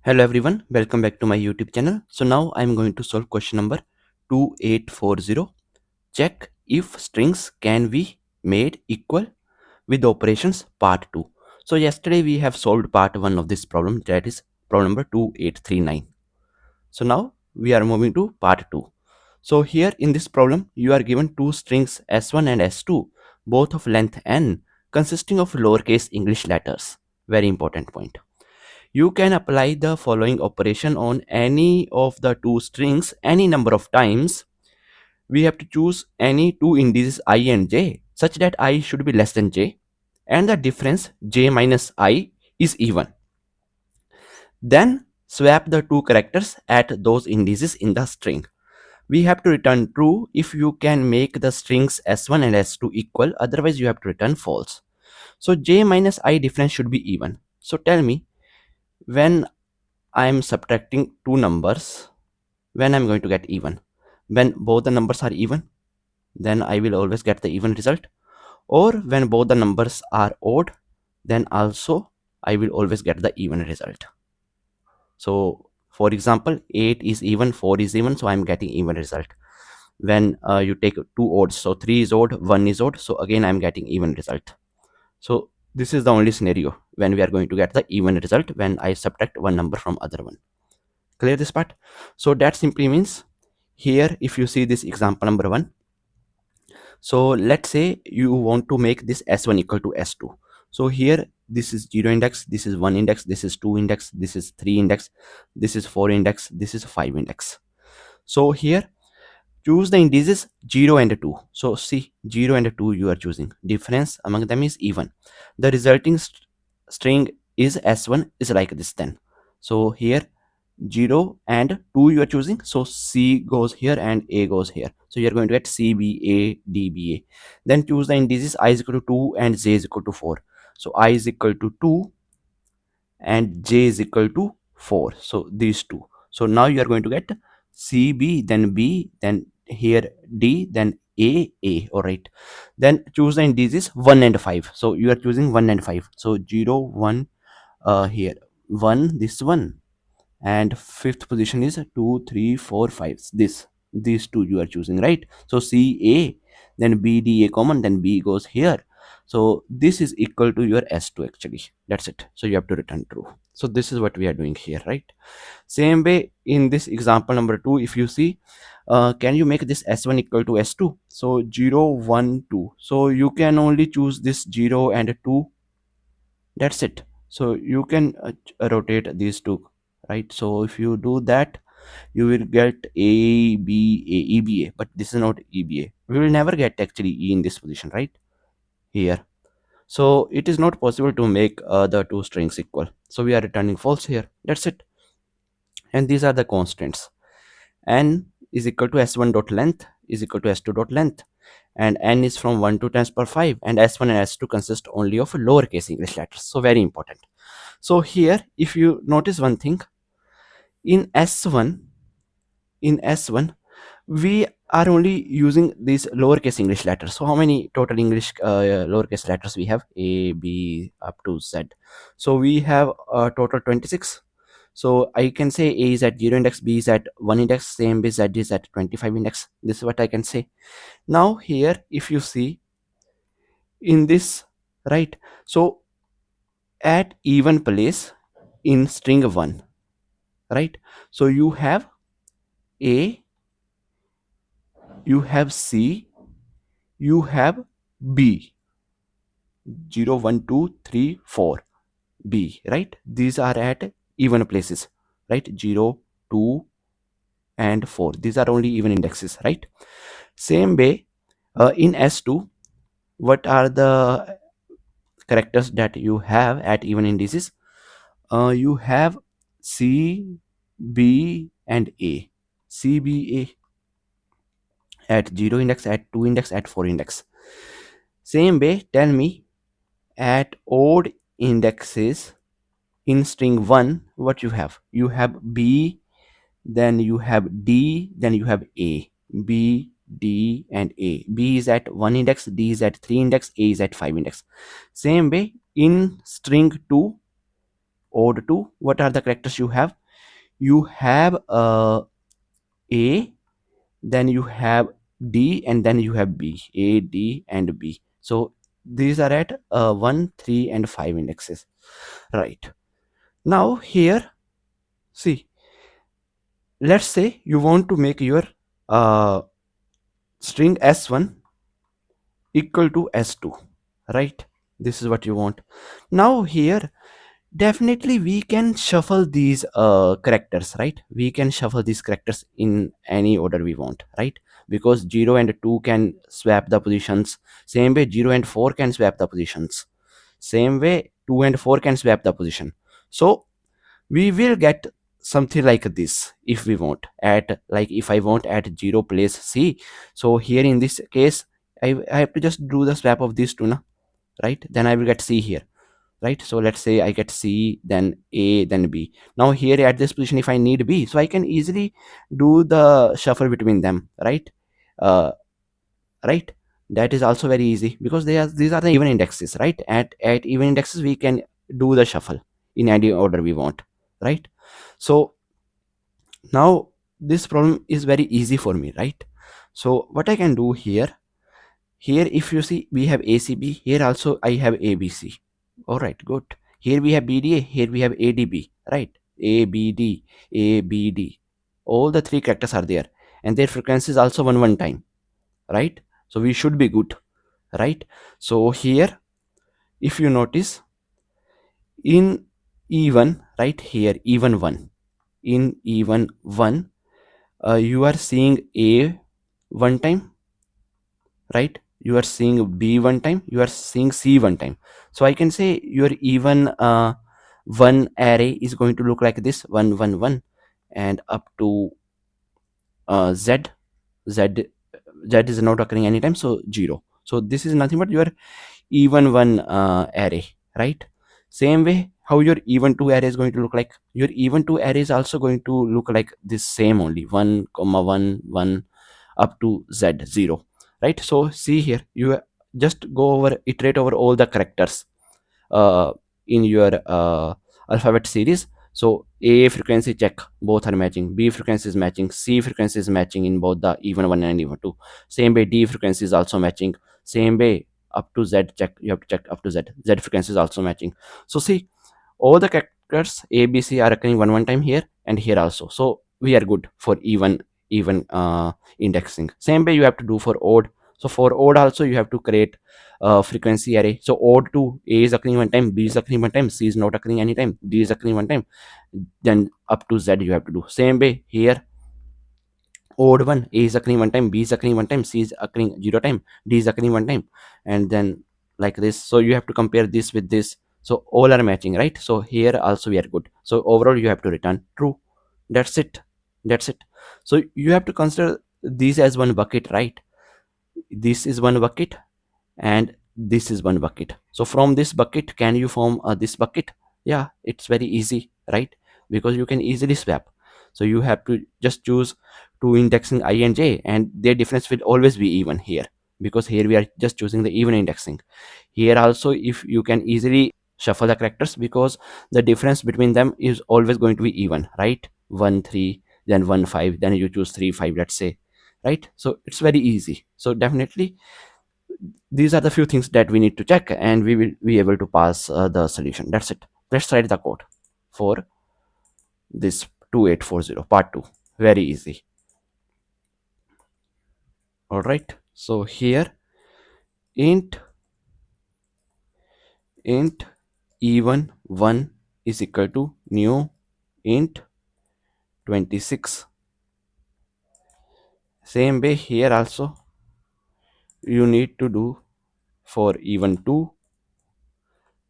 Hello everyone, welcome back to my YouTube channel. So now I'm going to solve question number 2840. Check if strings can be made equal with operations part 2. So yesterday we have solved part 1 of this problem, that is problem number 2839. So now we are moving to part 2. So here in this problem you are given two strings s1 and s2, both of length n, consisting of lowercase English letters. Very important point. You can apply the following operation on any of the two strings any number of times. We have to choose any two indices I and j such that I should be less than j and the difference j minus I is even. Then swap the two characters at those indices in the string. We have to return true if you can make the strings s1 and s2 equal, otherwise you have to return false. So j minus I difference should be even. So tell me, when I am subtracting two numbers, when I'm going to get even? When both the numbers are even, then I will always get the even result. Or when both the numbers are odd, then also I will always get the even result. So for example, 8 is even, 4 is even, so I'm getting even result. When you take two odds, so 3 is odd, 1 is odd, so again I'm getting even result. So this is the only scenario when we are going to get the even result, when I subtract one number from other one. Clear this part? So that simply means, here if you see this example number 1, so let's say you want to make this s1 equal to s2. So here this is 0 index, this is 1 index, this is 2 index, this is 3 index, this is 4 index, this is 5 index. So here choose the indices 0 and 2. So see, 0 and 2 you are choosing, difference among them is even. The resulting string is s1 is like this then. So here 0 and 2 you are choosing, so C goes here and A goes here, so you are going to get C, B, A, D, B, A. Then choose the indices I is equal to 2 and J is equal to 4. So I is equal to 2 and J is equal to 4, so these two. So now you are going to get C, B, then B, then here D, then A, A. All right, then choose the indices 1 and 5. So you are choosing 1 and 5, so 0, 1, here 1, this one, and fifth position is 2, 3, 4, 5. These two you are choosing, right? So C, A, then B, D, A common, then B goes here. So this is equal to your s2 actually. That's it. So you have to return true. So this is what we are doing here, right? Same way in this example number 2, if you see, can you make this s1 equal to s2? So 0, 1, 2. So you can only choose this 0 and 2. That's it. So you can rotate these two, right? So if you do that, you will get a b a e b a, but this is not e b a. We will never get actually e in this position, right here. So it is not possible to make the two strings equal, so we are returning false here. That's it. And these are the constants. N is equal to s1 dot length is equal to s2 dot length, and n is from 1 to 10 power 5, and s1 and s2 consist only of lowercase English letters. So very important. So here if you notice one thing, in s1 we are only using these lowercase English letters. So how many total English lowercase letters we have? A, B, up to Z. So we have a total 26. So I can say A is at 0 index, B is at 1 index, same way Z is at 25 index. This is what I can say. Now here if you see in this, right, so at even place in string 1, right, so you have A, you have C, you have B, 0, 1, 2, 3, 4, B, right? These are at even places, right? 0, 2, and 4. These are only even indexes, right? Same way, in S2, what are the characters that you have at even indices? You have C, B, and A. C, B, A at 0 index, at 2 index, at 4 index. Same way, tell me, at odd indexes in string 1, what you have? You have B, then you have D, then you have A. B, D, and A. B is at 1 index, D is at 3 index, A is at 5 index. Same way in string 2, odd 2, what are the characters you have? You have a, then you have d, and then you have b. A, d, and b. So these are at 1, 3, and 5 indexes, right? Now here, see, let's say you want to make your uh, string s1 equal to s2, right? This is what you want. Now here, definitely we can shuffle these characters, right? We can shuffle these characters in any order we want, right? Because 0 and 2 can swap the positions, same way 0 and 4 can swap the positions, same way 2 and 4 can swap the position. So we will get something like this. If we want at, like, if I want at 0 place c, so here in this case I have to just do the swap of these two now, right? Then I will get c here, right? So let's say I get c, then a, then b. Now here at this position, if I need b, so I can easily do the shuffle between them, right? uh, right, that is also very easy because these are the even indexes, right? At even indexes we can do the shuffle in any order we want, right? So now this problem is very easy for me, right? So what I can do here, if you see, we have acb, here also I have abc. All right, good. Here we have bda, here we have adb, right? abd, abd, all the three characters are there, and their frequency is also one time, right? So we should be good, right? So here, if you notice, in even, right, here even one, in even one, you are seeing a one time, right? You are seeing b one time, you are seeing c one time. So I can say your even one array is going to look like this: 1 1 1, and up to z. z z is not occurring anytime, so 0. So this is nothing but your even one array, right? Same way how your even two array is going to look like, your even two array is also going to look like this same only: 1 comma 1 1 up to z 0, right? So see here, you just go over, iterate over all the characters in your alphabet series. So a frequency check, both are matching, b frequency is matching, c frequency is matching in both the even one and even two, same way d frequency is also matching, same way up to z check, you have to check up to z frequency is also matching. So see, all the characters a b c are occurring one time here and here also, so we are good for even indexing. Same way you have to do for odd. So for odd also you have to create a frequency array. So odd to a is occurring one time, b is occurring one time, c is not occurring anytime, d is occurring one time, then up to z you have to do. Same way here, odd one, a is occurring one time, b is occurring one time, c is occurring 0 time, d is occurring one time, and then like this. So you have to compare this with this, so all are matching, right? So here also we are good. So overall you have to return true. That's it. That's it. So you have to consider these as one bucket, right? This is one bucket and this is one bucket. So from this bucket, can you form this bucket? Yeah, it's very easy, right? Because you can easily swap. So you have to just choose two indexing I and j, and their difference will always be even here, because here we are just choosing the even indexing. Here also, if you can easily shuffle the characters, because the difference between them is always going to be even, right? 1 3, then 1 5, then you choose 3 5, let's say, right? So it's very easy. So definitely these are the few things that we need to check, and we will be able to pass the solution. That's it. Let's write the code for this 2840 part 2. Very easy. All right, so here, int int even 1 is equal to new int 26. Same way here also you need to do for even 2.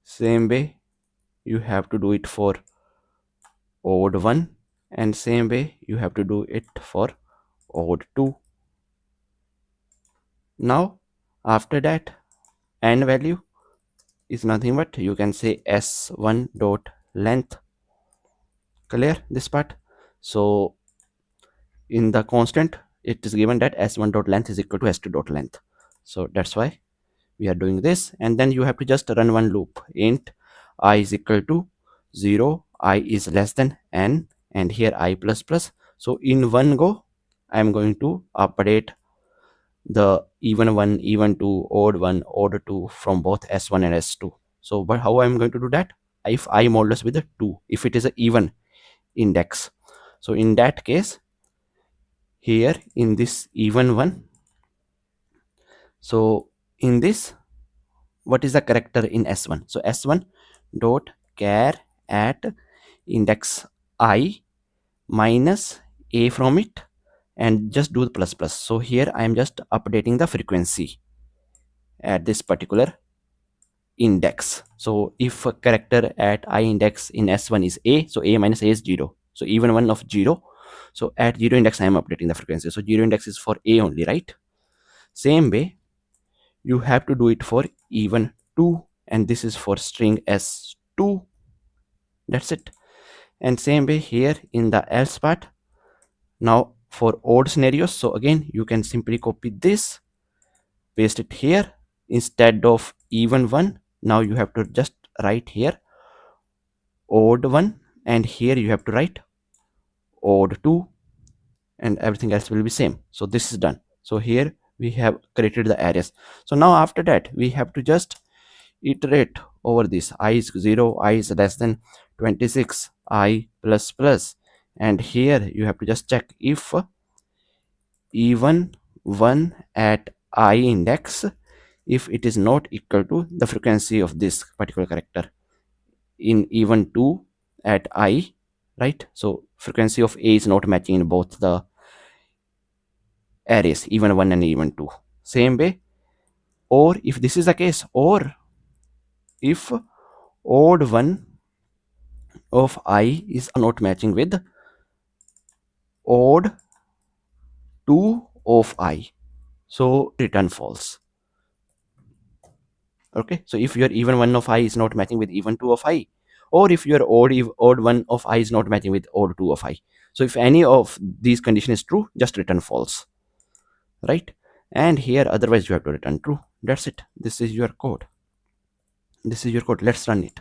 Same way you have to do it for odd 1, and same way you have to do it for odd 2. Now after that, n value is nothing but, you can say, s1 dot length. Clear this part? So in the constant it is given that s1 dot length is equal to s2 dot length. So that's why we are doing this, and then you have to just run one loop. Int I is equal to 0, I is less than n, and here I plus plus. So in one go, I am going to update the even one, even two, odd two from both s1 and s2. So but how I'm going to do that? If I modulus with a 2, if it is an even index, so in that case, here in this even one, so in this, what is the character in s1? So s1 dot char at index I minus a from it, and just do the plus plus. So here I am just updating the frequency at this particular index. So if a character at I index in s1 is a, so a minus a is 0, so even one of 0. So at 0 index I am updating the frequency. So 0 index is for a only, right? Same way you have to do it for even 2, and this is for string s2. That's it. And same way here in the else part. Now for odd scenarios, so again you can simply copy this, paste it here. Instead of even one, now you have to just write here odd one, and here you have to write odd 2, and everything else will be same. So this is done. So here we have created the arrays. So now after that we have to just iterate over this. I is 0, I is less than 26, I plus plus, and here you have to just check if even 1 at I index, if it is not equal to the frequency of this particular character in even 2 at I, right? So frequency of a is not matching in both the arrays, even 1 and even 2. Same way, or if this is the case, or if odd 1 of I is not matching with odd 2 of I, so return false. Okay, so if your even 1 of I is not matching with even 2 of I, or if your odd 1 of I is not matching with odd 2 of I, so if any of these condition is true, just return false, right? And here otherwise you have to return true. That's it. This is your code. Let's run it.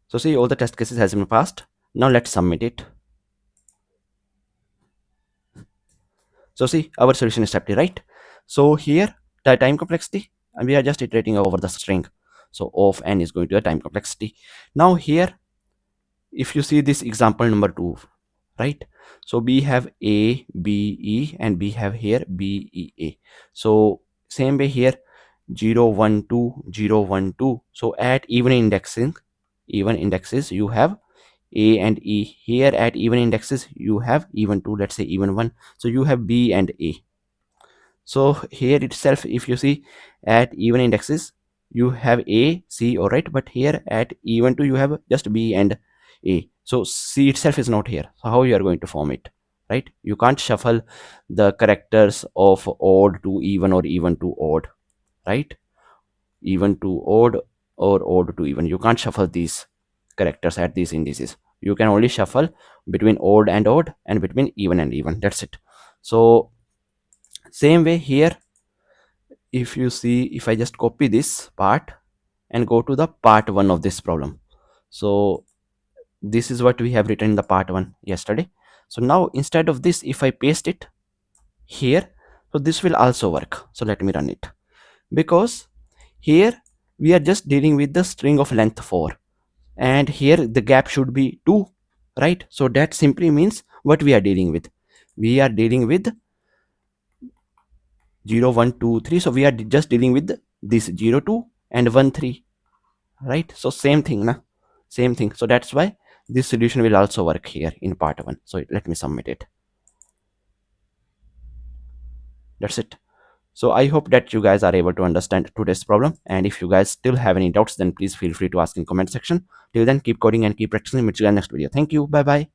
So see, all the test cases has been passed. Now let's submit it. So see, our solution is happy, right? So here the time complexity, and we are just iterating over the string. So of n is going to the time complexity. Now here, if you see this example number 2, right? So we have a, b, e, and we have here b, e, a. So same way here 0, 1, 2, 0, 1, 2. So at even indexes you have a and e. Here at even indexes you have even 2, let's say even 1. So you have b and a. So here itself, if you see at even indexes you have a, c, all right, but here at even 2 you have just b and a. So c itself is not here. So how you are going to form it, right? You can't shuffle the characters of odd to even or even to odd, right? Even to odd or odd to even, you can't shuffle these characters at these indices. You can only shuffle between odd and between even and even. That's it. So same way here, if you see, if I just copy this part and go to the part 1 of this problem, so this is what we have written in the part 1 yesterday. So now instead of this, if I paste it here, so this will also work. So let me run it, because here we are just dealing with the string of length 4, and here the gap should be 2, right? So that simply means what we are dealing with, we are dealing with 0, 1, 2, 3. So we are just dealing with this 0, 2 and 1, 3, right? So same thing na, same thing. So that's why this solution will also work here in part 1. So let me submit it. That's it. So I hope that you guys are able to understand today's problem, and if you guys still have any doubts, then please feel free to ask in comment section. Till then, keep coding and keep practicing. Meet you guys next video. Thank you. Bye bye.